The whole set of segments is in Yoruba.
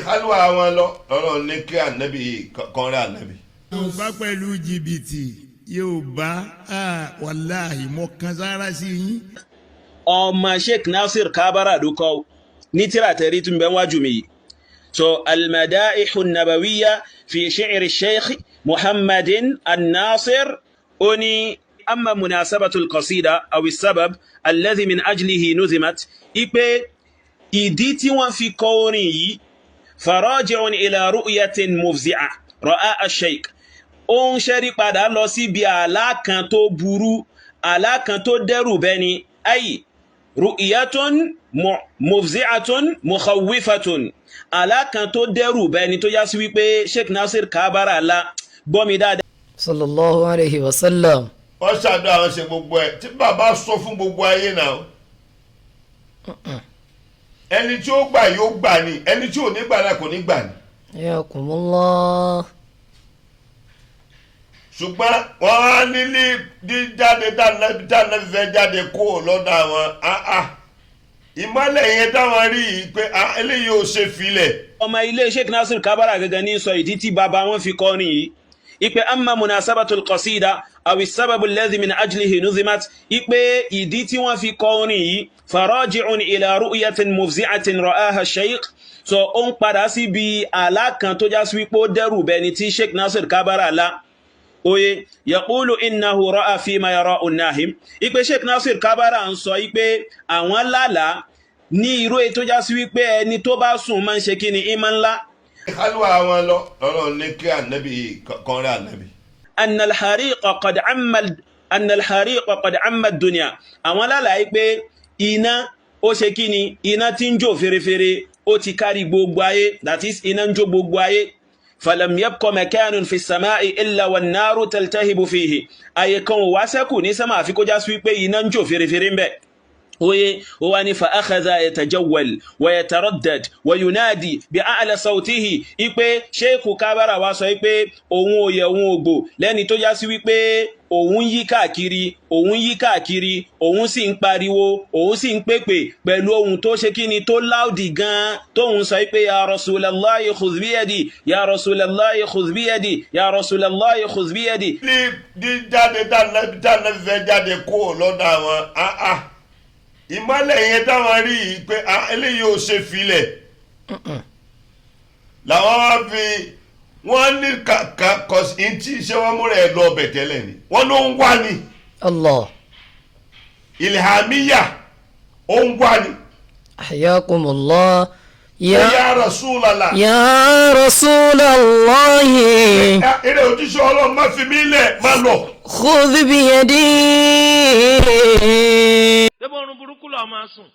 kálúwà wọn lọ́rọ̀ ní kí ànábì kọrin ànábì. yóò bá pẹ̀lú jìbìtì yóò bá wàláhì mọ́ kan sára sí yín. ọmọ Sheikh Nasir Kabara ló kọ ní tírà tẹ̀rí tún bẹ́ wájú mi. so al-madaihu an-nabawiyya fi shi'ri Sheikh Muhammadin an-Nasir oni amma munasabatu al-qasida aw as-sabab alladhi min ajlihi nuzimat ipe ìdí tí wọ́n fi kọ orin yìí faraji'un ila ru'yatin mufzi'a ra'a ash-shaykh ó ń ṣẹ́rí padà lọ síbi àlá kan tó burú àlá kan tó dẹ́rù bẹ́ni ay ru'yatun mufzi'atun mukhawwifatun àlá kan tó dẹ́rù bẹ́ni tó já sí wípé Sheikh Nasir Kabara la gbọ́mi dáadáa. sallallahu alayhi wa sallam. wọ́n ṣàdó àwọn ṣe gbogbo ẹ̀ tí bàbá sọ fún gbogbo ayé náà ẹni tí ó gbà yóò gbà ní ẹni tí ò ní gbà náà kò ní gbà ní. yakumullah. ṣùgbọ́n wọ́n á nílé jáde dáná fẹ́ jáde kó lọ́dọ̀ àwọn ìmọ̀lẹ̀ yẹn táwọn rí i pé eléyìí ò ṣe filẹ̀. ọmọ ilé Sheikh Nasir Kabara gẹ́gẹ́ ní sọ ìdí tí bàbá wọn fi kọrin yìí ipe amma munasabatul qasida aw as-sababu alladhi min ajlihi nuzimat ipe ìdí tí wọ́n fi kọrin yìí faraji'un ila ru'yatin mufzi'atin ra'aha ash-shaykh so ó ń padà sí bí àlá kan tó já sí wípé ó dẹ́rù bẹni tí Sheikh Nasir Kabara la oye yaqulu innahu ra'a fima yara'u an-nahim ipe Sheikh Nasir Kabara ń sọ ipe àwọn lálàá ní irú ètò já sí wípé ẹni tó bá sùn máa ń ṣe kí ni ìmọ̀ ńlá. kálúwà wọn lọ́rọ̀ ní kí ànábì kọrin ànábì. أن الحريق قد عم الدنيا àwọn lálàá pé iná ó ṣe kí ni iná tí ń jó fèrèfèrè ó ti kárí gbogbo ayé that is iná ń jó gbogbo ayé فلم يبق مكان في السماء إلا والنار تلتهب فيه ayé kan ò wá ṣẹ́kù ní sánmà àfi kó já sí pé iná ń jó fèrèfèrè ń bẹ. oye ó wá ní فأخذ يتجول ويتردد وينادي بأعلى صوته ipe Sheikh Kabara wá sọ pé òun òye òun ògbò lẹ́ni tó já sí wípé òun yí káàkiri òun sì ń pariwo òun sì ń pèpè pẹ̀lú ohun tó ṣe kíni tó láùdì gan tóun sọ pé ya Rasulallahi khudh biyadi ya Rasulallahi khudh biyadi ya Rasulallahi khudh biyadi. ní jáde dáná fẹ́ jáde kó lọ́dọ̀ àwọn ìmọ̀lẹ̀ yẹn táwọn rí i pé eléyìí ò ṣe filẹ̀ làwọn wá fi wọ́n ní kàkà kọ́sí tí ṣé wọ́n múra ẹ̀ lọ ọbẹ̀ tẹ́lẹ̀ ni wọ́n ló ń wá ni. Allah. ilhamiya ó ń wá ni. ahyakumullah. ya Rasulallah. ya Rasulallah. eré òjíṣẹ́ Ọlọ́run má fi mí lẹ̀ má lọ. khudh biyadi. débò orun burúkú lọ máa sùn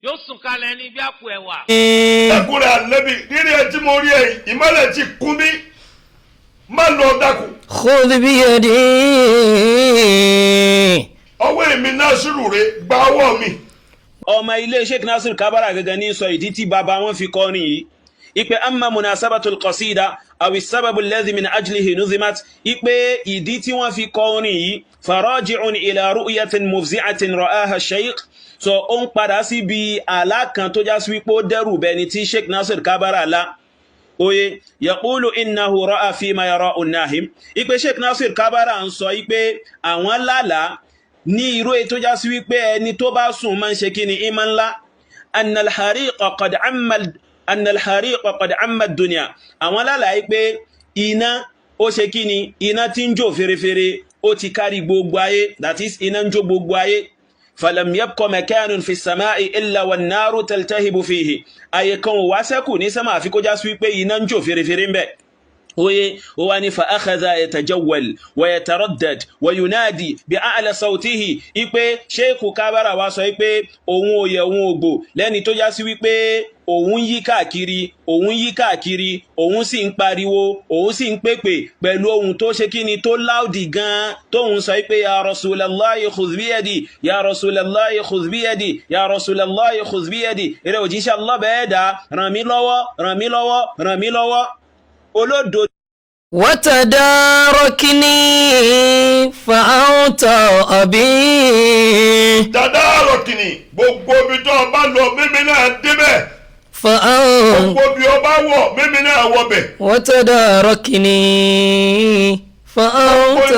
yóò sùn kalẹ̀ ní bí àpò ẹ̀wà. ẹkùnrin àlẹ́bí rírí ẹ tí mo rí ẹ ìmọ̀lẹ̀ ti kún mi má lọ dákun. khudh biyadi. ọwọ́ èmi Nasiru rẹ gba ọwọ́ mi. ọmọ ilé Sheikh Nasir Kabara gẹ́gẹ́ ní sọ ìdí tí bàbá wọn fi kọrin yìí ipe amma munasabatul qasida aw as-sababu alladhi min ajlihi nuzimat ipe ìdí tí wọ́n fi kọrin yìí faraji'un ila ru'yatin mufzi'atin ra'aha ash-shaykh so ó ń padà sí bí àlá kan tó já sí wípé ó dẹ́rù bẹni tí Sheikh Nasir Kabara la oye yaqulu innahu ra'a fima yara'u an-nahim ipe Sheikh Nasir Kabara ń sọ ipe àwọn lálàá ní irú ètò já sí wípé ẹni tó bá sùn máa ń ṣe kí ni ìmọ̀ ńlá أن الحريق قد عم الدنيا àwọn lálàá pé iná ó ṣe kí ni iná tí ń jó fèrèfèrè ó ti kárí gbogbo ayé that is iná ń jó gbogbo ayé فلم يبق مكان في السماء إلا والنار تلتهب فيه ayé kan ò wá ṣẹ́kù ní sánmà àfi kó já sí wípé iná ń jó fèrèfèrè ń bẹ. oye ó wá ní فأخذ يتجول ويتردد وينادي بأعلى صوته ipe Sheikh Kabara wá sọ pé òun òye òun ògbò lẹ́ni tó já sí wípé òun yí káàkiri òun sì ń pariwo òun sì ń pèpè pẹ̀lú ohun tó ṣe kíni tó láùdì gan tóun sọ pé ya Rasulallahi khudh biyadi ya Rasulallahi khudh biyadi ya Rasulallahi khudh biyadi eré òjíṣẹ́ Allah bẹ́ẹ̀ dá ràn mí lọ́wọ́ olódo. وتداركني فأنت أبي. tadarakini gbogbo ibi tó bá lọ mímí náà débẹ̀. فأنت gbogbo bí ọba wọ̀ mímí náà wọbẹ̀. وتداركني فأنت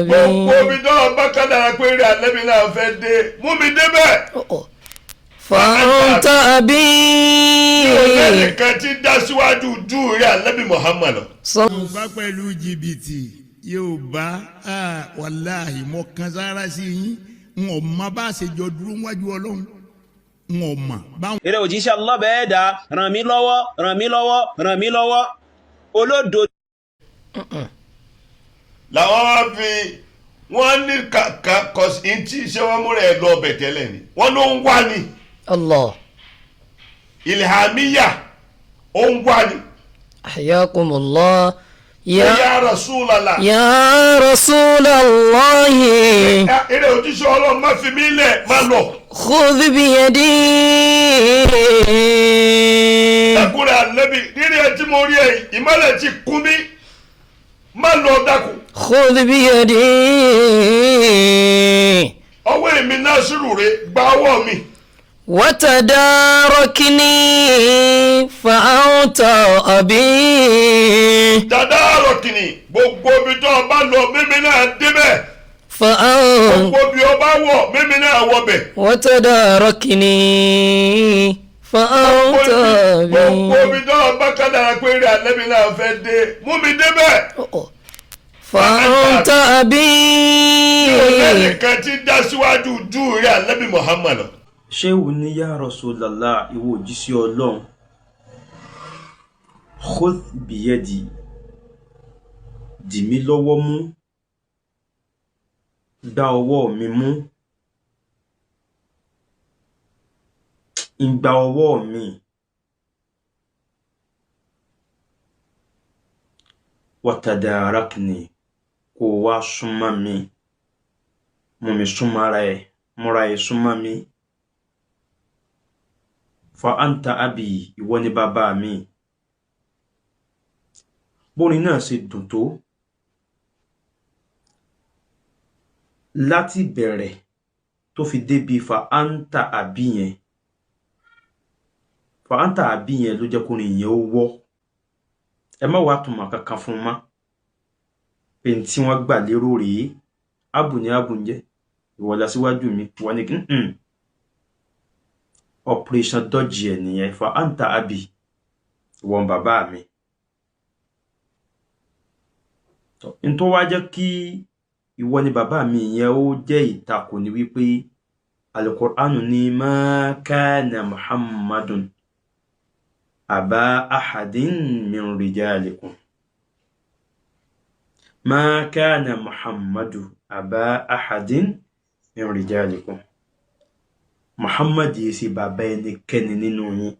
gbogbo بي bí tọ́lọ̀ bá kádàrá pé rí ànábì náà fẹ́ dé mú mi débẹ̀. فأنت أبي ọlẹ́nìkan tí dá síwájú jù rí ànábì Muhammad. yorùbá pẹ̀lú jìbìtì yorùbá wàláhì mọ kan sára sí yín n ò mọ bá a ṣe jọ dúró wájú ọlọ́run n ò mọ báwọn. eré òjíṣẹ́ Allah bẹ́ẹ̀ dá ràn mí lọ́wọ́ ràn mí lọ́wọ́ ràn mí lọ́wọ́ olódo. làwọn wá fi wọ́n ní kàkà kọ́sí tí iṣẹ́ wọn múra ẹ̀ lọ ọbẹ̀ tẹ́lẹ̀ ni wọ́n ló ń wá ni الله ilhamiya ó ń wá ni. حياكم الله ya Rasulallah. يا رسول الله eré òjíṣẹ́ ọlọ́run má fi mí lẹ̀ má lọ. خذ بيدي ẹkùnrin ànábì rírí ẹ tí mo rí ẹ ìmọ́lẹ̀ ti kún mi má lọ dákun. خذ بيدي ọwọ́ èmi Násírù rẹ gba ọwọ́ mi. وتداركني فأنت أبي dada àrò kìnnì gbogbo ibi tó o bá lọ mímí náà débẹ̀. فأنت gbogbo bí o bá wọ̀ mímí náà wọbẹ̀. وتداركني فأنت gbogbo أبي ibi tó o bá kádàrá pé rí ànábì náà fẹ́ dé mú mi débẹ̀. فأنت أبي ọlẹ́nìkan tí dá síwájú jù rí ànábì Muhammad. ṣéwù ní yá Rasulullah ìwọ òjíṣẹ́ ọlọ́run khudh biyadi dì mí lọ́wọ́ mú gbá ọwọ́ mi mú ń gba ọwọ́ mi watadarakni kó wá súnmọ́ mi mú mi súnmọ́ ara ẹ̀ múra ẹ̀ súnmọ́ mi. Fa anta abi ìwọ ni bàbá mi. Bórin náà ṣe dùn tó láti bẹ̀rẹ̀ tó fi débi fa anta abi yẹn. Fa anta abi yẹn ló jẹ́ kórin yẹn ó wọ́. Ẹ má wá túmọ̀ kankan fún ma. Pé tí wọ́n gbà lérò rèé. Abu ni abu ń jẹ́. Ìwọ la síwájú mi. Wọ́n ní operation dodge ẹ nìyẹn fa anta abi wọn bàbá mi n tó wá jẹ́ kí ìwọ ni bàbá mi yẹn ó jẹ́ ìtakò ní wípé al-Qur'anu ní ma kana Muhammadun aba ahadin min rijalikum ma kana Muhammadu aba ahadin min rijalikum Muhammad yìí sí bàbá ẹnikẹ́ni nínú yín